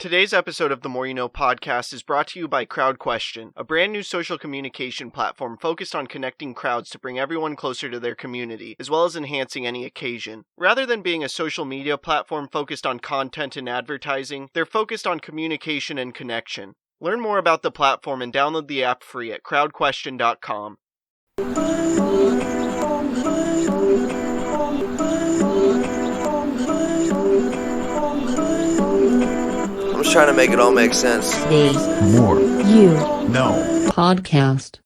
Today's episode of the More You Know podcast is brought to you by CrowdQuestion, a brand new social communication platform focused on connecting crowds to bring everyone closer to their community, as well as enhancing any occasion. Rather than being a social media platform focused on content and advertising, they're focused on communication and connection. Learn more about the platform and download the app free at crowdquestion.com. I'm just trying to make it all make sense. Today's More You No podcast.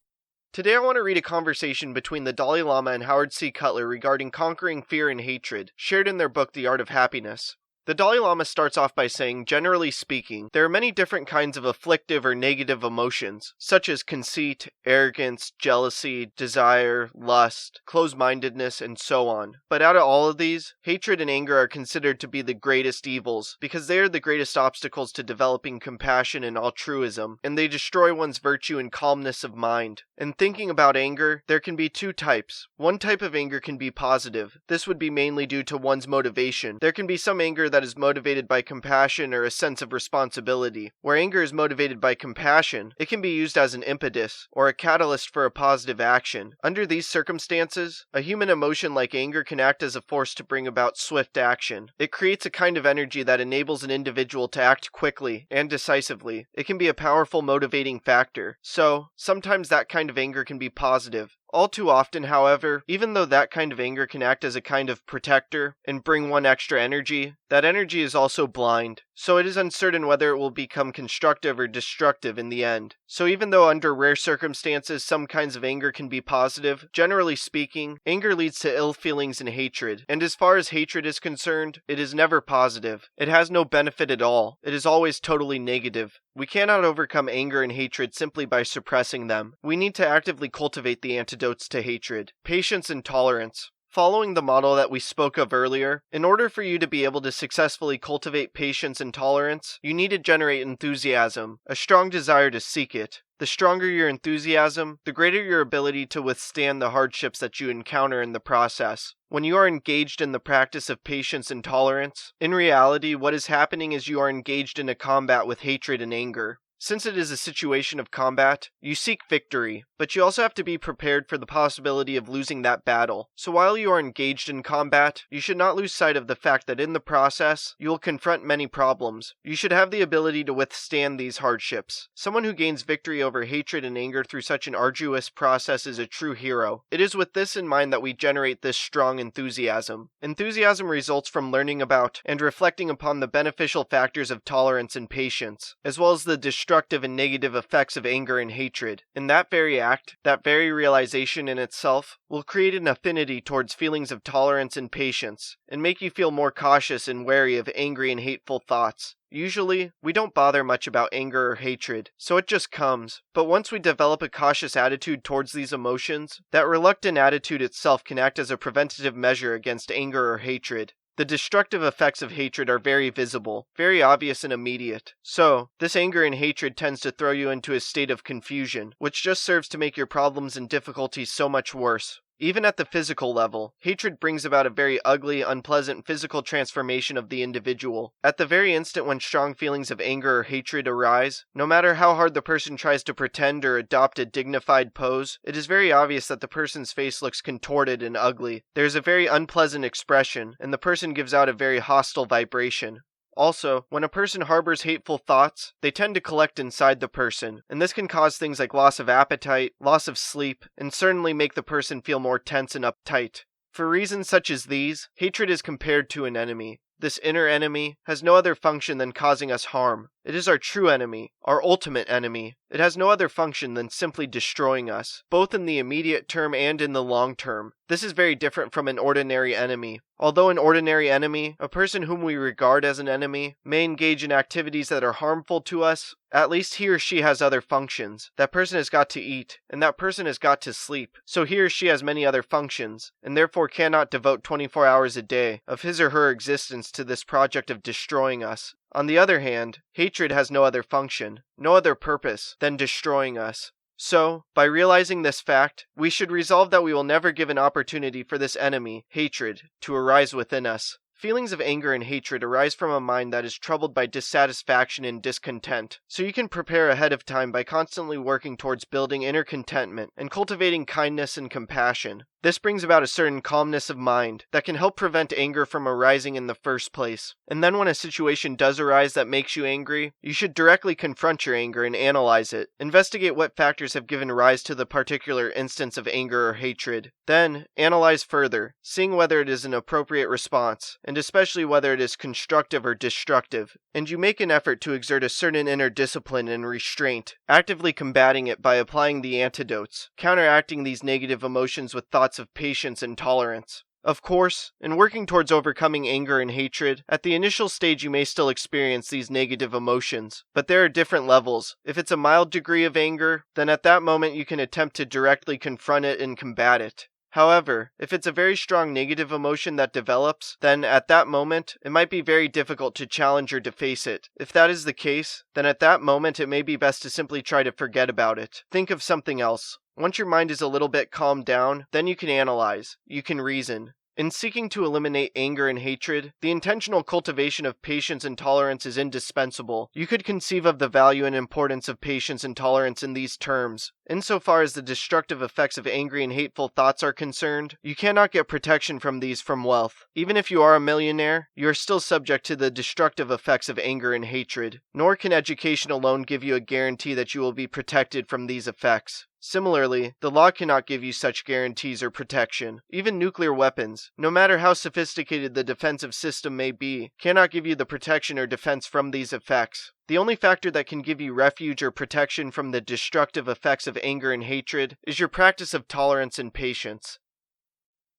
Today I want to read a conversation between the Dalai Lama and Howard C. Cutler regarding conquering fear and hatred, shared in their book The Art of Happiness. The Dalai Lama starts off by saying, generally speaking, there are many different kinds of afflictive or negative emotions, such as conceit, arrogance, jealousy, desire, lust, closed-mindedness, and so on. But out of all of these, hatred and anger are considered to be the greatest evils, because they are the greatest obstacles to developing compassion and altruism, and they destroy one's virtue and calmness of mind. In thinking about anger, there can be two types. One type of anger can be positive. This would be mainly due to one's motivation. There can be some anger that is motivated by compassion or a sense of responsibility. Where anger is motivated by compassion, it can be used as an impetus or a catalyst for a positive action. Under these circumstances, a human emotion like anger can act as a force to bring about swift action. It creates a kind of energy that enables an individual to act quickly and decisively. It can be a powerful motivating factor. So, sometimes that kind of anger can be positive. All too often, however, even though that kind of anger can act as a kind of protector and bring one extra energy, that energy is also blind, so it is uncertain whether it will become constructive or destructive in the end. So even though under rare circumstances some kinds of anger can be positive, generally speaking, anger leads to ill feelings and hatred, and as far as hatred is concerned, it is never positive. It has no benefit at all. It is always totally negative. We cannot overcome anger and hatred simply by suppressing them. We need to actively cultivate the antidotes to hatred. Patience and tolerance. Following the model that we spoke of earlier, in order for you to be able to successfully cultivate patience and tolerance, you need to generate enthusiasm, a strong desire to seek it. The stronger your enthusiasm, the greater your ability to withstand the hardships that you encounter in the process. When you are engaged in the practice of patience and tolerance, in reality, what is happening is you are engaged in a combat with hatred and anger. Since it is a situation of combat, you seek victory, but you also have to be prepared for the possibility of losing that battle. So while you are engaged in combat, you should not lose sight of the fact that in the process, you will confront many problems. You should have the ability to withstand these hardships. Someone who gains victory over hatred and anger through such an arduous process is a true hero. It is with this in mind that we generate this strong enthusiasm. Enthusiasm results from learning about and reflecting upon the beneficial factors of tolerance and patience, as well as the destructive and negative effects of anger and hatred. In that very act, that very realization in itself, will create an affinity towards feelings of tolerance and patience, and make you feel more cautious and wary of angry and hateful thoughts. Usually, we don't bother much about anger or hatred, so it just comes. But once we develop a cautious attitude towards these emotions, that reluctant attitude itself can act as a preventative measure against anger or hatred. The destructive effects of hatred are very visible, very obvious and immediate. So, this anger and hatred tends to throw you into a state of confusion, which just serves to make your problems and difficulties so much worse. Even at the physical level, hatred brings about a very ugly, unpleasant physical transformation of the individual. At the very instant when strong feelings of anger or hatred arise, no matter how hard the person tries to pretend or adopt a dignified pose, it is very obvious that the person's face looks contorted and ugly. There is a very unpleasant expression, and the person gives out a very hostile vibration. Also, when a person harbors hateful thoughts, they tend to collect inside the person, and this can cause things like loss of appetite, loss of sleep, and certainly make the person feel more tense and uptight. For reasons such as these, hatred is compared to an enemy. This inner enemy has no other function than causing us harm. It is our true enemy, our ultimate enemy. It has no other function than simply destroying us, both in the immediate term and in the long term. This is very different from an ordinary enemy. Although an ordinary enemy, a person whom we regard as an enemy, may engage in activities that are harmful to us, at least he or she has other functions. That person has got to eat, and that person has got to sleep. So he or she has many other functions, and therefore cannot devote 24 hours a day of his or her existence to this project of destroying us. On the other hand, hatred has no other function, no other purpose, than destroying us. So, by realizing this fact, we should resolve that we will never give an opportunity for this enemy, hatred, to arise within us. Feelings of anger and hatred arise from a mind that is troubled by dissatisfaction and discontent, so you can prepare ahead of time by constantly working towards building inner contentment and cultivating kindness and compassion. This brings about a certain calmness of mind that can help prevent anger from arising in the first place. And then when a situation does arise that makes you angry, you should directly confront your anger and analyze it. Investigate what factors have given rise to the particular instance of anger or hatred. Then, analyze further, seeing whether it is an appropriate response, and especially whether it is constructive or destructive. And you make an effort to exert a certain inner discipline and restraint, actively combating it by applying the antidotes, counteracting these negative emotions with thoughts of patience and tolerance. Of course, in working towards overcoming anger and hatred, at the initial stage you may still experience these negative emotions, but there are different levels. If it's a mild degree of anger, then at that moment you can attempt to directly confront it and combat it. However, if it's a very strong negative emotion that develops, then at that moment, it might be very difficult to challenge or to face it. If that is the case, then at that moment it may be best to simply try to forget about it. Think of something else. Once your mind is a little bit calmed down, then you can analyze, you can reason. In seeking to eliminate anger and hatred, the intentional cultivation of patience and tolerance is indispensable. You could conceive of the value and importance of patience and tolerance in these terms. Insofar as the destructive effects of angry and hateful thoughts are concerned, you cannot get protection from these from wealth. Even if you are a millionaire, you are still subject to the destructive effects of anger and hatred. Nor can education alone give you a guarantee that you will be protected from these effects. Similarly, the law cannot give you such guarantees or protection. Even nuclear weapons, no matter how sophisticated the defensive system may be, cannot give you the protection or defense from these effects. The only factor that can give you refuge or protection from the destructive effects of anger and hatred is your practice of tolerance and patience.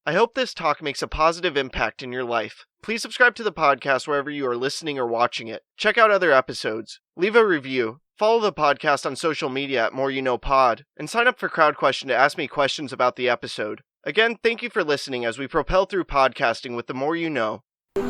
I hope this talk makes a positive impact in your life. Please subscribe to the podcast wherever you are listening or watching it. Check out other episodes. Leave a review. Follow the podcast on social media at More You Know Pod, and sign up for Crowd Question to ask me questions about the episode. Again, thank you for listening as we propel through podcasting with the more you know. I'm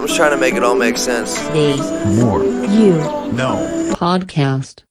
just trying to make it all make sense. The More You No Podcast.